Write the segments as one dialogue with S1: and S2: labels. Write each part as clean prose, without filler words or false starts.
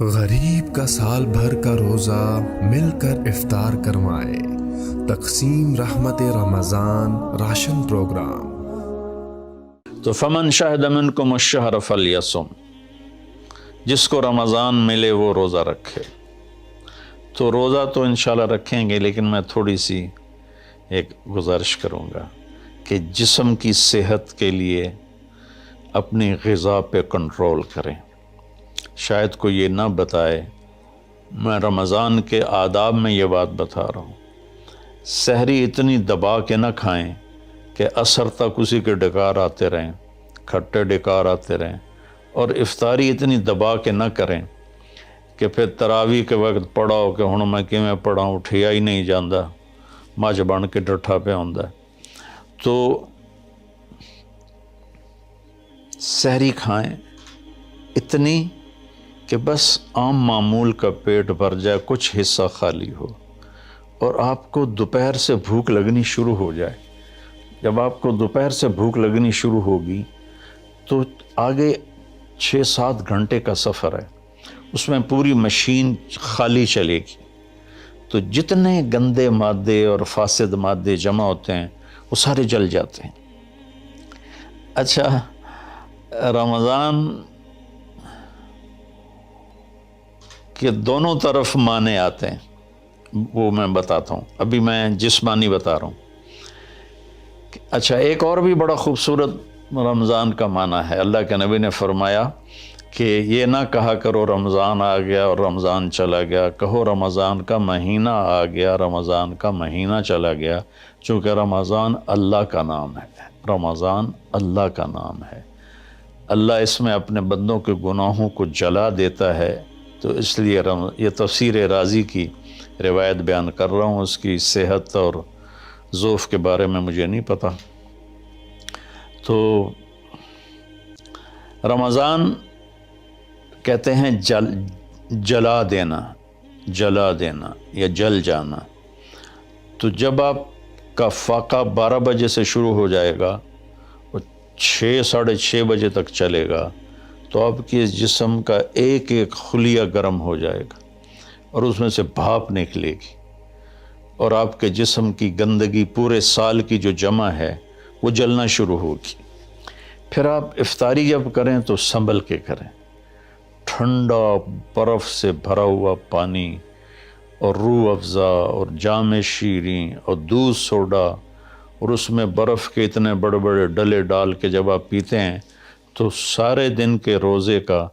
S1: غریب کا سال بھر کا روزہ مل کر افطار کروائے، تقسیم رحمت رمضان راشن پروگرام۔
S2: تو فمن شہد منکم الشہر فلیصم، جس کو رمضان ملے وہ روزہ رکھے۔ تو روزہ تو انشاءاللہ رکھیں گے، لیکن میں تھوڑی سی ایک گزارش کروں گا کہ جسم کی صحت کے لیے اپنی غذا پہ کنٹرول کریں۔ شاید کوئی یہ نہ بتائے، میں رمضان کے آداب میں یہ بات بتا رہا ہوں، سحری اتنی دبا کے نہ کھائیں کہ عصر تک اسی کے ڈکار آتے رہیں، کھٹے ڈکار آتے رہیں، اور افطاری اتنی دبا کے نہ کریں کہ پھر تراویح کے وقت پڑھاؤ کہ ہن میں کیویں پڑھاؤں، اٹھیا ہی نہیں جاندہ، مجھ بن کے ڈٹھا پہ ہوندا ہے۔ تو سحری کھائیں اتنی کہ بس عام معمول کا پیٹ بھر جائے، کچھ حصہ خالی ہو، اور آپ کو دوپہر سے بھوک لگنی شروع ہو جائے۔ جب آپ کو دوپہر سے بھوک لگنی شروع ہوگی تو آگے 6-7 گھنٹے کا سفر ہے، اس میں پوری مشین خالی چلے گی، تو جتنے گندے مادے اور فاسد مادے جمع ہوتے ہیں وہ سارے جل جاتے ہیں۔ اچھا، رمضان کہ دونوں طرف معنی آتے ہیں، وہ میں بتاتا ہوں، ابھی میں جسمانی بتا رہا ہوں۔ اچھا، ایک اور بھی بڑا خوبصورت رمضان کا معنی ہے۔ اللہ کے نبی نے فرمایا کہ یہ نہ کہا کرو رمضان آ گیا اور رمضان چلا گیا، کہو رمضان کا مہینہ آ گیا، رمضان کا مہینہ چلا گیا، چونکہ رمضان اللہ کا نام ہے، رمضان اللہ کا نام ہے۔ اللہ اس میں اپنے بندوں کے گناہوں کو جلا دیتا ہے، تو اس لیے یہ تفسیر رازی کی روایت بیان کر رہا ہوں، اس کی صحت اور ضعف کے بارے میں مجھے نہیں پتہ۔ تو رمضان کہتے ہیں جلا دینا، جلا دینا یا جل جانا۔ تو جب آپ کا فاقہ 12 بجے سے شروع ہو جائے گا اور 6-6:30 بجے تک چلے گا، تو آپ کے جسم کا ایک ایک خلیہ گرم ہو جائے گا اور اس میں سے بھاپ نکلے گی، اور آپ کے جسم کی گندگی پورے سال کی جو جمع ہے وہ جلنا شروع ہوگی۔ پھر آپ افطاری جب کریں تو سنبھل کے کریں، ٹھنڈا برف سے بھرا ہوا پانی اور روح افزا اور جام شیریں اور دودھ سوڈا، اور اس میں برف کے اتنے بڑے بڑے ڈلے ڈال کے جب آپ پیتے ہیں تو سارے دن کے روزے کا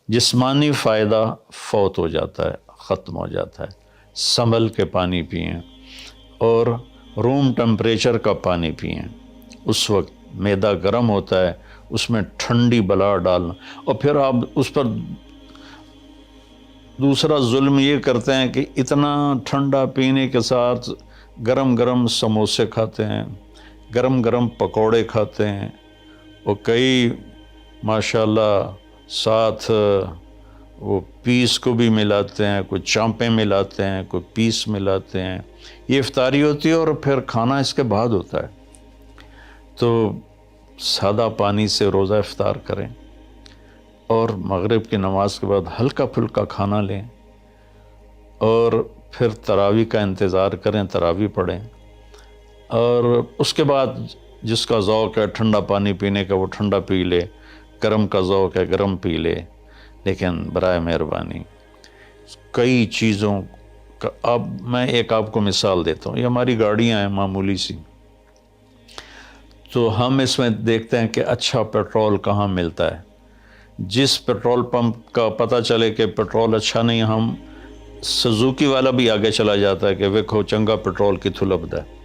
S2: جسمانی فائدہ فوت ہو جاتا ہے، ختم ہو جاتا ہے۔ سنبھل کے پانی پئیں اور روم ٹمپریچر کا پانی پئیں۔ اس وقت معدہ گرم ہوتا ہے، اس میں ٹھنڈی بلا ڈالنا، اور پھر آپ اس پر دوسرا ظلم یہ کرتے ہیں کہ اتنا ٹھنڈا پینے کے ساتھ گرم گرم سموسے کھاتے ہیں، گرم گرم پکوڑے کھاتے ہیں، اور کئی ماشاءاللہ ساتھ وہ پیس کو بھی ملاتے ہیں، کوئی چانپیں ملاتے ہیں، کوئی پیس ملاتے ہیں۔ یہ افطاری ہوتی ہے اور پھر کھانا اس کے بعد ہوتا ہے۔ تو سادہ پانی سے روزہ افطار کریں، اور مغرب کی نماز کے بعد ہلکا پھلکا کھانا لیں، اور پھر تراویح کا انتظار کریں، تراویح پڑھیں، اور اس کے بعد جس کا ذوق ہے ٹھنڈا پانی پینے کا وہ ٹھنڈا پی لے، گرم کا ذوق ہے گرم پی لے، لیکن برائے مہربانی کئی چیزوں کا، اب میں ایک آپ کو مثال دیتا ہوں۔ یہ ہماری گاڑیاں ہیں معمولی سی، تو ہم اس میں دیکھتے ہیں کہ اچھا پیٹرول کہاں ملتا ہے۔ جس پیٹرول پمپ کا پتہ چلے کہ پیٹرول اچھا نہیں، ہم سزوکی والا بھی آگے چلا جاتا ہے کہ ویکھو چنگا پیٹرول کتھوں لبدا ہے،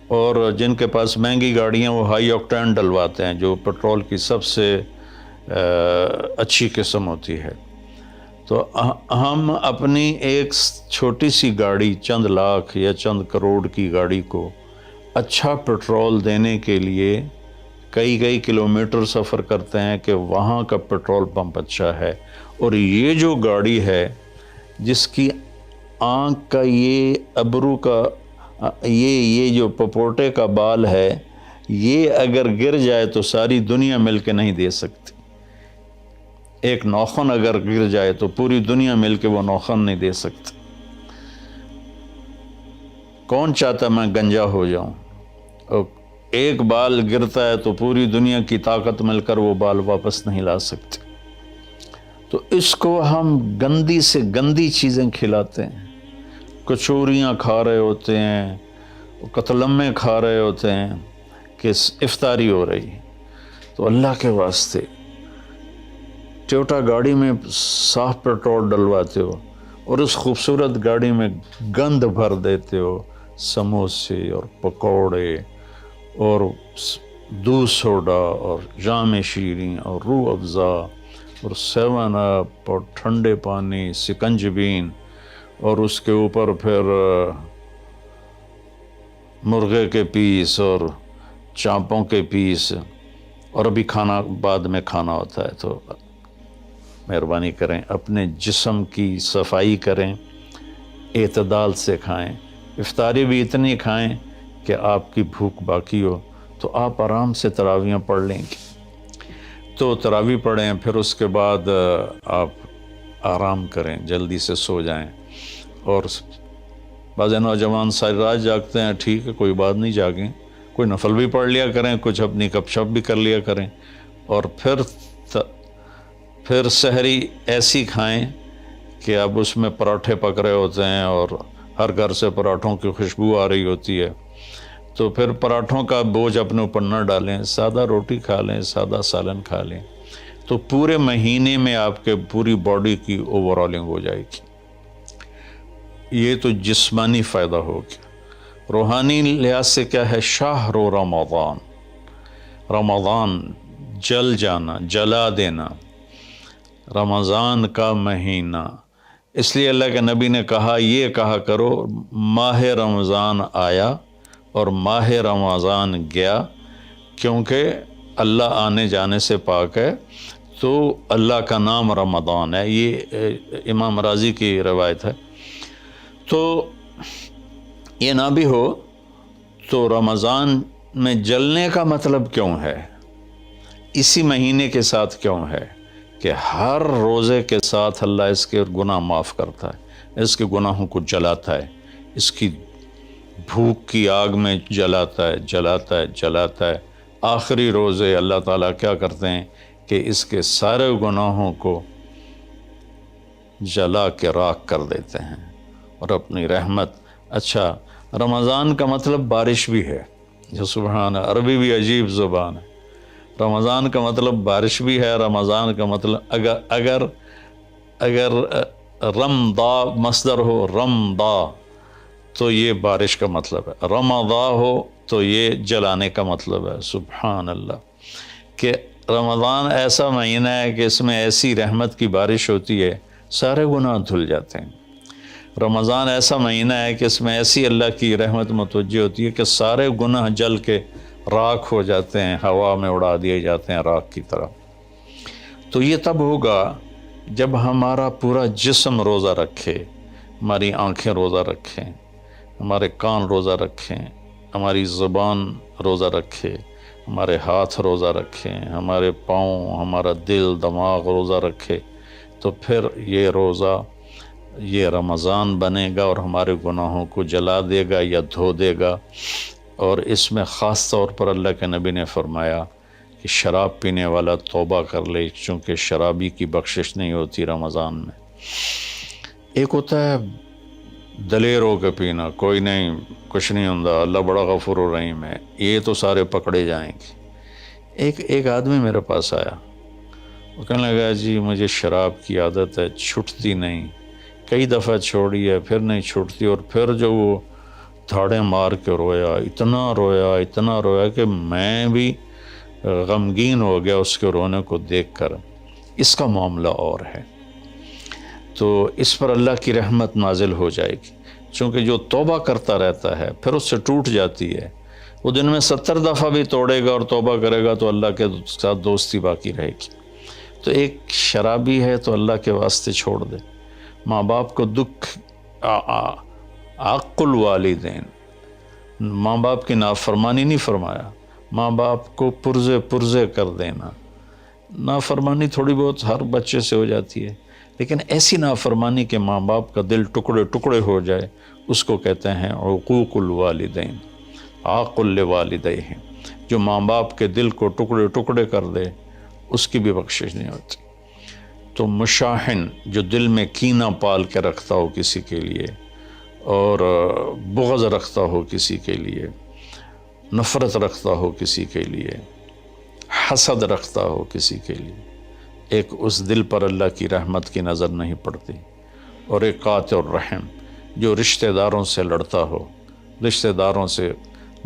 S2: اور جن کے پاس مہنگی گاڑیاں وہ ہائی آکٹین ڈلواتے ہیں، جو پیٹرول کی سب سے اچھی قسم ہوتی ہے۔ تو ہم اپنی ایک چھوٹی سی گاڑی، چند لاکھ یا چند کروڑ کی گاڑی کو اچھا پیٹرول دینے کے لیے کئی کلومیٹر سفر کرتے ہیں کہ وہاں کا پیٹرول پمپ اچھا ہے، اور یہ جو گاڑی ہے جس کی آنکھ کا یہ ابرو کا یہ جو پپوٹے کا بال ہے، یہ اگر گر جائے تو ساری دنیا مل کے نہیں دے سکتی۔ ایک نوخن اگر گر جائے تو پوری دنیا مل کے وہ نوخن نہیں دے سکتی۔ کون چاہتا میں گنجا ہو جاؤں؟ اور ایک بال گرتا ہے تو پوری دنیا کی طاقت مل کر وہ بال واپس نہیں لا سکتے۔ تو اس کو ہم گندی سے گندی چیزیں کھلاتے ہیں، کچوریاں کھا رہے ہوتے ہیں، قتلمے کھا رہے ہوتے ہیں کہ افطاری ہو رہی ہے۔ تو اللہ کے واسطے ٹویوٹا گاڑی میں صاف پیٹرول ڈلواتے ہو اور اس خوبصورت گاڑی میں گند بھر دیتے ہو، سموسے اور پکوڑے اور دودھ سوڈا اور جام شیریں اور روح افزا اور 7 اپ اور ٹھنڈے پانی، سکنجبین، اور اس کے اوپر پھر مرغے کے پیس اور چانپوں کے پیس، اور ابھی کھانا بعد میں کھانا ہوتا ہے۔ تو مہربانی کریں، اپنے جسم کی صفائی کریں، اعتدال سے کھائیں، افطاری بھی اتنی کھائیں کہ آپ کی بھوک باقی ہو۔ تو آپ آرام سے تراویحیں پڑھ لیں گے، تو تراویح پڑھیں، پھر اس کے بعد آپ آرام کریں، جلدی سے سو جائیں۔ اور بعض نوجوان ساری رات جاگتے ہیں، ٹھیک ہے، کوئی بات نہیں، جاگیں، کوئی نفل بھی پڑھ لیا کریں، کچھ اپنی گپ شپ بھی کر لیا کریں، اور پھر سحری ایسی کھائیں کہ اب اس میں پراٹھے پک رہے ہوتے ہیں اور ہر گھر سے پراٹھوں کی خوشبو آ رہی ہوتی ہے، تو پھر پراٹھوں کا بوجھ اپنے اوپر نہ ڈالیں، سادہ روٹی کھا لیں، سادہ سالن کھا لیں، تو پورے مہینے میں آپ کے پوری باڈی کی اوورالنگ ہو جائے گی۔ یہ تو جسمانی فائدہ ہو گیا۔ روحانی لحاظ سے کیا ہے؟ شہر رمضان، رمضان جل جانا، جلا دینا، رمضان کا مہینہ۔ اس لیے اللہ کے نبی نے کہا، یہ کہا کرو، ماہ رمضان آیا اور ماہ رمضان گیا، کیونکہ اللہ آنے جانے سے پاک ہے، تو اللہ کا نام رمضان ہے۔ یہ امام راضی کی روایت ہے۔ تو یہ نہ بھی ہو تو رمضان میں جلنے کا مطلب کیوں ہے؟ اسی مہینے کے ساتھ کیوں ہے کہ ہر روزے کے ساتھ اللہ اس کے گناہ معاف کرتا ہے، اس کے گناہوں کو جلاتا ہے، اس کی بھوک کی آگ میں جلاتا ہے، جلاتا ہے، جلاتا ہے۔ آخری روزے اللہ تعالیٰ کیا کرتے ہیں کہ اس کے سارے گناہوں کو جلا کے راکھ کر دیتے ہیں اور اپنی رحمت۔ اچھا، رمضان کا مطلب بارش بھی ہے، جو سبحان، عربی بھی عجیب زبان ہے۔ رمضان کا مطلب بارش بھی ہے، رمضان کا مطلب اگر رمضا مصدر ہو، رمضا، تو یہ بارش کا مطلب ہے، رمضا ہو تو یہ جلانے کا مطلب ہے۔ سبحان اللہ، کہ رمضان ایسا مہینہ ہے کہ اس میں ایسی رحمت کی بارش ہوتی ہے، سارے گناہ دھل جاتے ہیں۔ رمضان ایسا مہینہ ہے کہ اس میں ایسی اللہ کی رحمت متوجہ ہوتی ہے کہ سارے گناہ جل کے راکھ ہو جاتے ہیں، ہوا میں اڑا دیے جاتے ہیں راکھ کی طرح۔ تو یہ تب ہوگا جب ہمارا پورا جسم روزہ رکھے، ہماری آنکھیں روزہ رکھیں، ہمارے کان روزہ رکھیں، ہماری زبان روزہ رکھے، ہمارے ہاتھ روزہ رکھیں، ہمارے پاؤں، ہمارا دل، دماغ روزہ رکھے، تو پھر یہ روزہ، یہ رمضان بنے گا اور ہمارے گناہوں کو جلا دے گا یا دھو دے گا۔ اور اس میں خاص طور پر اللہ کے نبی نے فرمایا کہ شراب پینے والا توبہ کر لے، چونکہ شرابی کی بخشش نہیں ہوتی رمضان میں۔ ایک ہوتا ہے دلیر ہو کے پینا، کوئی نہیں، کچھ نہیں ہوتا، اللہ بڑا غفور و رحیم ہے، یہ تو سارے پکڑے جائیں گے۔ ایک آدمی میرے پاس آیا، وہ کہنے لگا، جی مجھے شراب کی عادت ہے، چھٹتی نہیں، کئی دفعہ چھوڑی ہے، پھر نہیں چھوٹتی، اور پھر جو وہ دھاڑیں مار کے رویا، اتنا رویا کہ میں بھی غمگین ہو گیا اس کے رونے کو دیکھ کر۔ اس کا معاملہ اور ہے، تو اس پر اللہ کی رحمت نازل ہو جائے گی، چونکہ جو توبہ کرتا رہتا ہے پھر اس سے ٹوٹ جاتی ہے، وہ دن میں 70 دفعہ بھی توڑے گا اور توبہ کرے گا تو اللہ کے ساتھ دوستی باقی رہے گی۔ تو ایک شرابی ہے تو اللہ کے واسطے چھوڑ دے۔ ماں باپ کو دکھ، عق الوالدین، ماں باپ کی نافرمانی نہیں فرمایا، ماں باپ کو پرزے کر دینا، نافرمانی تھوڑی بہت ہر بچے سے ہو جاتی ہے، لیکن ایسی نافرمانی کہ ماں باپ کا دل ٹکڑے ٹکڑے ہو جائے، اس کو کہتے ہیں عقوق الوالدین، عاق لوالدیہ، جو ماں باپ کے دل کو ٹکڑے ٹکڑے کر دے اس کی بھی بخشش نہیں ہوتی۔ تو مشاحن، جو دل میں کینہ پال کے رکھتا ہو کسی کے لیے، اور بغض رکھتا ہو کسی کے لیے، نفرت رکھتا ہو کسی کے لیے، حسد رکھتا ہو کسی کے لیے، ایک اس دل پر اللہ کی رحمت کی نظر نہیں پڑتی۔ اور ایک قاطع الرحم، جو رشتہ داروں سے لڑتا ہو، رشتہ داروں سے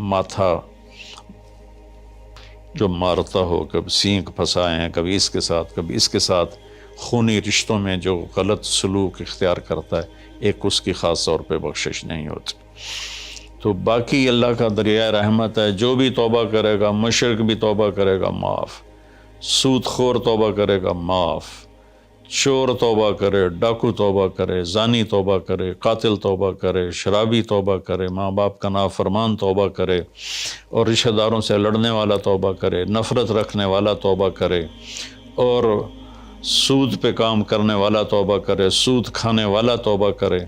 S2: ماتھا جو مارتا ہو، کبھی سینگ پھنسائے ہیں، کبھی اس کے ساتھ کبھی اس کے ساتھ، خونی رشتوں میں جو غلط سلوک اختیار کرتا ہے، ایک اس کی خاص طور پہ بخشش نہیں ہوتی۔ تو باقی اللہ کا دریائے رحمت ہے، جو بھی توبہ کرے گا، مشرک بھی توبہ کرے گا معاف، سود خور توبہ کرے گا معاف، چور توبہ کرے، ڈاکو توبہ کرے، زانی توبہ کرے، قاتل توبہ کرے، شرابی توبہ کرے، ماں باپ کا نافرمان توبہ کرے، اور رشتہ داروں سے لڑنے والا توبہ کرے، نفرت رکھنے والا توبہ کرے، اور سود پہ کام کرنے والا توبہ کرے، سود کھانے والا توبہ کرے،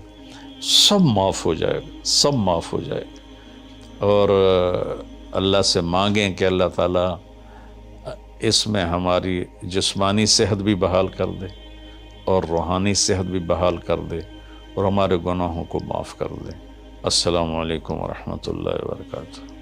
S2: سب معاف ہو جائے گا، سب معاف ہو جائے گا۔ اور اللہ سے مانگیں کہ اللہ تعالیٰ اس میں ہماری جسمانی صحت بھی بحال کر دے اور روحانی صحت بھی بحال کر دے، اور ہمارے گناہوں کو معاف کر دے۔ السلام علیکم ورحمۃ اللہ وبرکاتہ۔